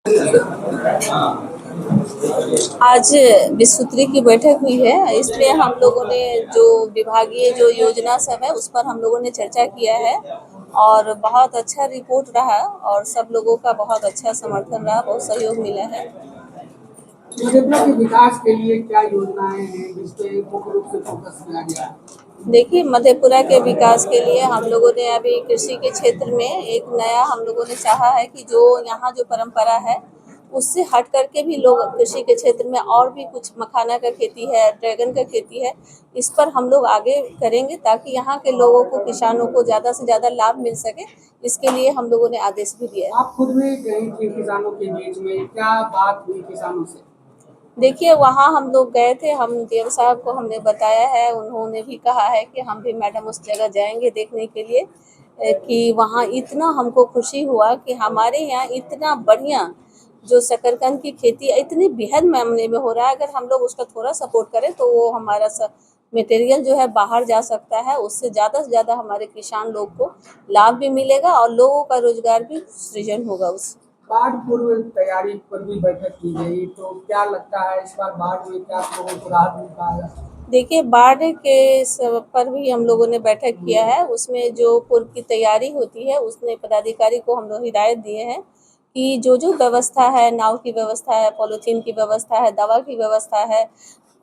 आज विस्तृत की बैठक हुई है। इसमें हम लोगों ने जो विभागीय जो योजना सब है उस पर हम लोगों ने चर्चा किया है और बहुत अच्छा रिपोर्ट रहा और सब लोगों का बहुत अच्छा समर्थन रहा, बहुत सहयोग मिला है। मधेपुरा के विकास के लिए क्या योजनाएं हैं जिस पे मुख्य रूप से फोकस किया गया है? देखिए, मधेपुरा के विकास के लिए हम लोगों ने अभी कृषि के क्षेत्र में एक नया हम लोगों ने चाहा है कि जो यहाँ जो परंपरा है उससे हट करके भी लोग कृषि के क्षेत्र में और भी कुछ मखाना का खेती है, ड्रैगन का खेती है, इस पर हम लोग आगे करेंगे ताकि यहाँ के लोगों को, किसानों को ज़्यादा से ज़्यादा लाभ मिल सके। इसके लिए हम लोगों ने आदेश भी दिया है। आप खुद भी गई थी किसानों के बीच में, क्या बात हुई किसानों से? देखिए, वहाँ हम लोग गए थे, हम डीएम साहब को हमने बताया है, उन्होंने भी कहा है कि हम भी मैडम उस जगह जाएंगे देखने के लिए कि वहाँ इतना हमको खुशी हुआ कि हमारे यहाँ इतना बढ़िया जो शकरकंद की खेती इतनी बेहद मामले में हो रहा है। अगर हम लोग उसका थोड़ा सपोर्ट करें तो वो हमारा मटेरियल जो है बाहर जा सकता है, उससे ज़्यादा से ज़्यादा हमारे किसान लोग को लाभ भी मिलेगा और लोगों का रोजगार भी सृजन होगा उससे। बाढ़ पूर्व तैयारी पर भी बैठक की गई, तो क्या लगता है इस बार बाढ़ में क्या आप लोगों को राहत मिल पाएगा? देखिए, बाढ़ के पर भी हम लोगों ने बैठक किया है। उसमें जो पूर्व की तैयारी होती है उसने पदाधिकारी को हम लोग हिदायत दिए हैं कि जो जो व्यवस्था है, नाव की व्यवस्था है, पॉलीथीन की व्यवस्था है, दवा की व्यवस्था है,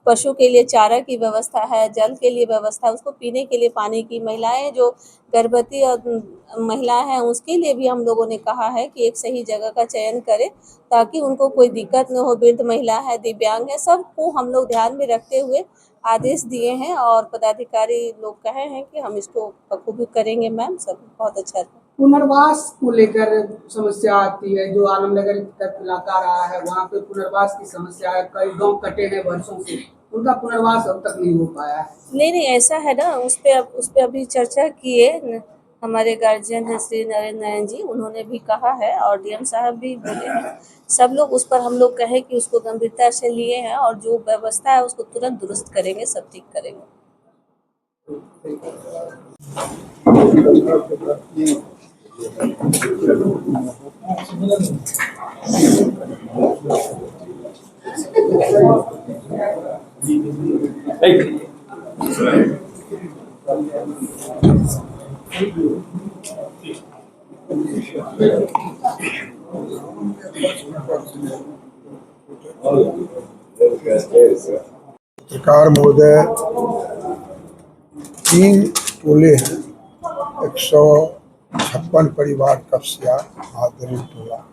पशु के लिए चारा की व्यवस्था है, जल के लिए व्यवस्था है, उसको पीने के लिए पानी की, महिलाएं जो गर्भवती और महिलाएं हैं उसके लिए भी हम लोगों ने कहा है कि एक सही जगह का चयन करें ताकि उनको कोई दिक्कत न हो। वृद्ध महिला है, दिव्यांग है, सबको हम लोग ध्यान में रखते हुए आदेश दिए हैं और पदाधिकारी लोग कहे हैं कि हम इसको बखूबी करेंगे। मैम, सब बहुत अच्छा था। पुनर्वास को लेकर समस्या आती है, जो आलमनगर तक इलाका रहा है वहाँ पे पुनर्वास की समस्या है, कई गांव कटे हैं वर्षों से, उनका पुनर्वास अब तक नहीं हो पाया है। नहीं, ऐसा है ना, उस पे अभी चर्चा किए हमारे गार्जियन है श्री नरेंद्र नारायण जी, उन्होंने भी कहा है और डीएम साहब भी बोले हैं। सब लोग उस पर हम लोग कहे कि उसको गंभीरता से लिए हैं और जो व्यवस्था है उसको तुरंत दुरुस्त करेंगे, सब ठीक करेंगे। सरकार महोदय 3 टोले हैं, 156 परिवार कपसिया आदरी टोला,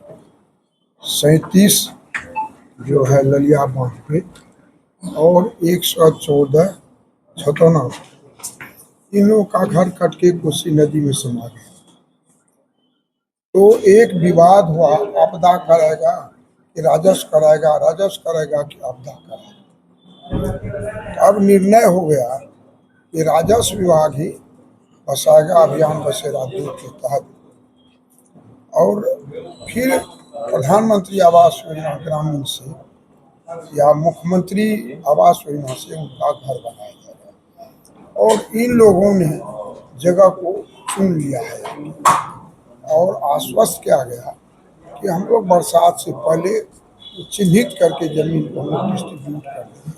37 जो है ललिया बांध पे और 114 छतौना, इन लोगों का घर कट के कोसी नदी में समा गया। तो एक विवाद हुआ, आपदा कराएगा कि राजस्व कराएगा, राजस्व कराएगा कि आपदा कराएगा। अब निर्णय हो गया कि राजस्व विभाग ही बसाएगा अभियान बसेरा 2 के तहत, और फिर प्रधानमंत्री आवास योजना ग्रामीण से या मुख्यमंत्री आवास योजना से उनका घर बनाया जाएगा। और इन लोगों ने जगह को चुन लिया है और आश्वस्त किया गया कि हम लोग बरसात से पहले चिन्हित करके जमीन को हम लोग डिस्ट्रीब्यूट कर देंगे।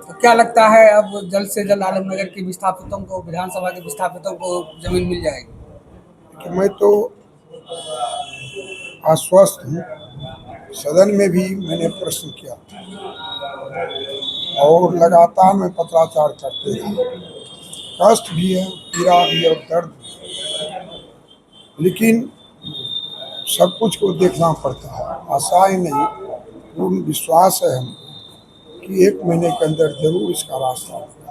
तो क्या लगता है अब जल्द से जल्द आलमनगर के विस्थापितों को, विधानसभा के विस्थापितों को जमीन मिल जाएगी? कि मैं तो आश्वस्त हूँ, सदन में भी मैंने प्रश्न किया और लगातार मैं पत्राचार करते रहा। कष्ट भी है, पीड़ा भी और दर्द भी, लेकिन सब कुछ को देखना पड़ता है। आशाएं नहीं, पूर्ण विश्वास है हम कि 1 महीने के अंदर जरूर इसका रास्ता होगा।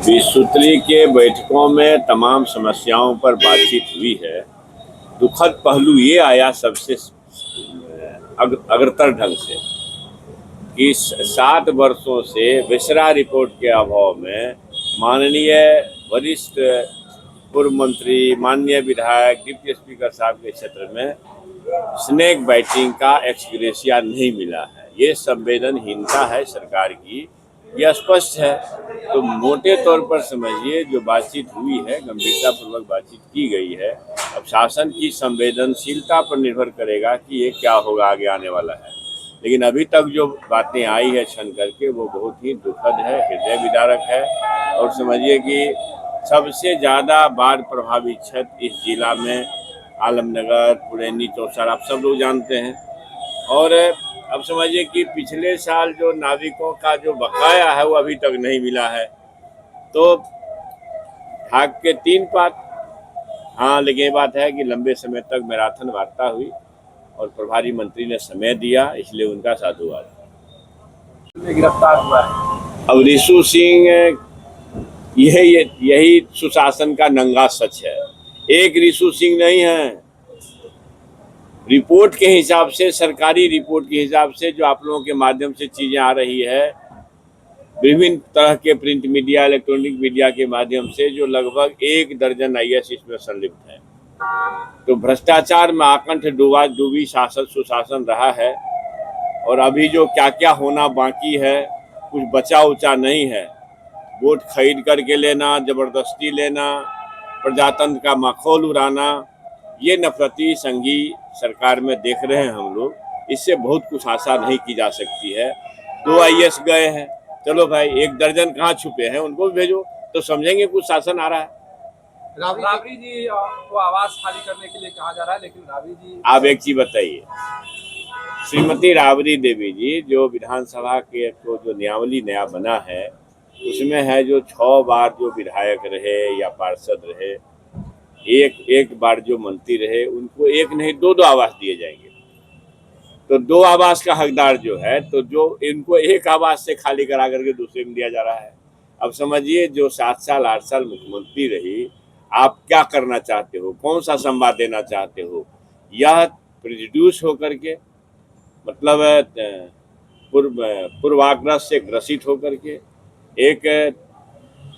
विस्तृत के बैठकों में तमाम समस्याओं पर बातचीत हुई है। दुखद पहलू ये आया सबसे अग्रतर ढंग से कि 7 वर्षों से विसरा रिपोर्ट के अभाव में माननीय वरिष्ठ पूर्व मंत्री, माननीय विधायक, डिप्टी स्पीकर साहब के क्षेत्र में स्नेक बाइटिंग का एक्सग्रेशिया नहीं मिला है। ये संवेदनहीनता है सरकार की यह स्पष्ट है। तो मोटे तौर पर समझिए जो बातचीत हुई है, गंभीरतापूर्वक बातचीत की गई है। अब शासन की संवेदनशीलता पर निर्भर करेगा कि ये क्या होगा आगे आने वाला है। लेकिन अभी तक जो बातें आई है छन करके वो बहुत ही दुखद है, हृदय विदारक है। और समझिए कि सबसे ज़्यादा बाढ़ प्रभावित क्षेत्र इस जिला में आलमनगर, पुरैनी, चौसार आप सब लोग जानते हैं। और अब समझिए कि पिछले साल जो नाविकों का जो बकाया है वो अभी तक नहीं मिला है। तो भाग के 3 पात। हाँ, लेकिन ये बात है कि लंबे समय तक मैराथन वार्ता हुई और प्रभारी मंत्री ने समय दिया, इसलिए उनका साधुवाद। गिरफ्तार हुआ है। अब ऋषु सिंह यही सुशासन का नंगा सच है। एक ऋषु सिंह नहीं है। रिपोर्ट के हिसाब से, सरकारी रिपोर्ट के हिसाब से जो आप लोगों के माध्यम से चीजें आ रही है, विभिन्न तरह के प्रिंट मीडिया, इलेक्ट्रॉनिक मीडिया के माध्यम से, जो लगभग 1 दर्जन IAS इसमें संलिप्त है। तो भ्रष्टाचार में आकंठ डूबी शासन सुशासन रहा है। और अभी जो क्या क्या होना बाकी है, कुछ बचा उचा नहीं है। वोट खरीद करके लेना, जबरदस्ती लेना, प्रजातंत्र का माखौल उड़ाना, ये नफरती संघी सरकार में देख रहे हैं हम लोग। इससे बहुत कुछ आशा नहीं की जा सकती है। 2 IAS गए हैं, चलो भाई 1 दर्जन कहाँ छुपे हैं, उनको भी भेजो तो समझेंगे कुछ शासन आ रहा है। राबड़ी जी को आवास खाली करने के लिए कहा जा रहा है, लेकिन राबड़ी जी, आप एक चीज बताइए, श्रीमती राबड़ी देवी जी जो विधानसभा के तो जो नियमावली नया बना है उसमें है जो 6 बार जो विधायक रहे या पार्षद रहे, एक बार जो मंत्री रहे, उनको एक नहीं 2 आवास दिए जाएंगे। तो 2 आवास का हकदार जो है, तो जो इनको 1 आवास से खाली करा करके दूसरे में दिया जा रहा है। अब समझिए जो 7 साल 8 साल मुख्यमंत्री रही, आप क्या करना चाहते हो, कौन सा संवाद देना चाहते हो? यह प्रिजुड्यूस होकर के, मतलब पूर्वाग्रह से ग्रसित होकर के, एक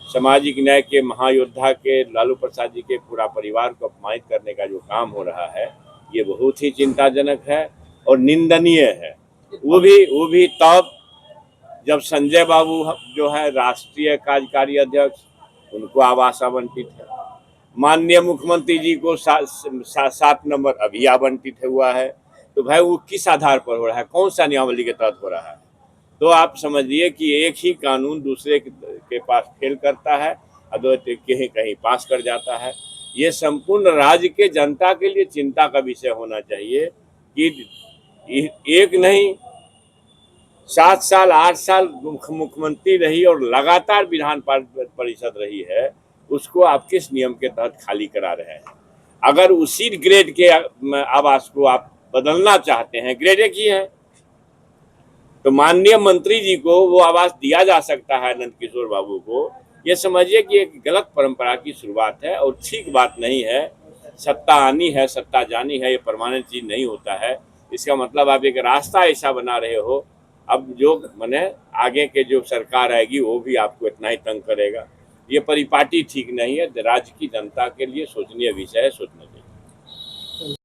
सामाजिक न्याय के महायोद्धा के लालू प्रसाद जी के पूरा परिवार को अपमानित करने का जो काम हो रहा है, ये बहुत ही चिंताजनक है और निंदनीय है। वो भी तब जब संजय बाबू जो है राष्ट्रीय कार्यकारी अध्यक्ष, उनको आवास आवंटित है। माननीय मुख्यमंत्री जी को 7 नंबर अभी आवंटित हुआ है। तो भाई वो किस आधार पर हो रहा है, कौन सा नियमावली के तहत हो रहा है? तो आप समझिए कि एक ही कानून दूसरे के पास फेल करता है, अद्वैत कहीं पास कर जाता है। ये संपूर्ण राज्य के जनता के लिए चिंता का विषय होना चाहिए कि एक नहीं 7 साल 8 साल मुख्यमंत्री रही और लगातार विधान परिषद रही है, उसको आप किस नियम के तहत खाली करा रहे हैं? अगर उसी ग्रेड के आवास को आप बदलना चाहते हैं, ग्रेड एक ही है, तो माननीय मंत्री जी को वो आवास दिया जा सकता है नंदकिशोर बाबू को। ये समझिए कि एक गलत परंपरा की शुरुआत है और ठीक बात नहीं है। सत्ता आनी है, सत्ता जानी है, ये परमानेंट चीज नहीं होता है। इसका मतलब आप एक रास्ता ऐसा बना रहे हो, अब जो माने आगे के जो सरकार आएगी वो भी आपको इतना ही तंग करेगा। ये परिपाटी ठीक नहीं है। राज्य की जनता के लिए सोचनीय विषय है, सोचना चाहिए।